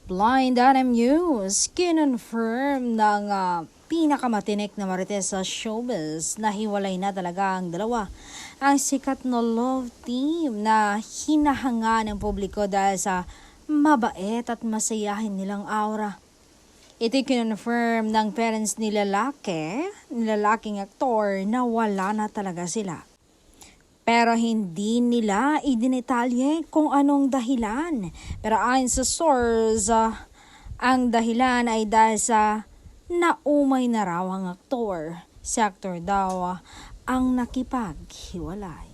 Blind Item News, kinonfirm ng pinakamatinik na marites sa showbiz na hiwalay na talaga ang dalawa. Ang sikat na love team na hinahanga ng publiko dahil sa mabait at masayahin nilang aura. Ito'y kinonfirm ng parents ni lalaking aktor na wala na talaga sila. Pero hindi nila idinetalye kung anong dahilan. Pero ayon sa source, ang dahilan ay dahil sa naumay na raw ang aktor. Si aktor daw ang nakipaghiwalay.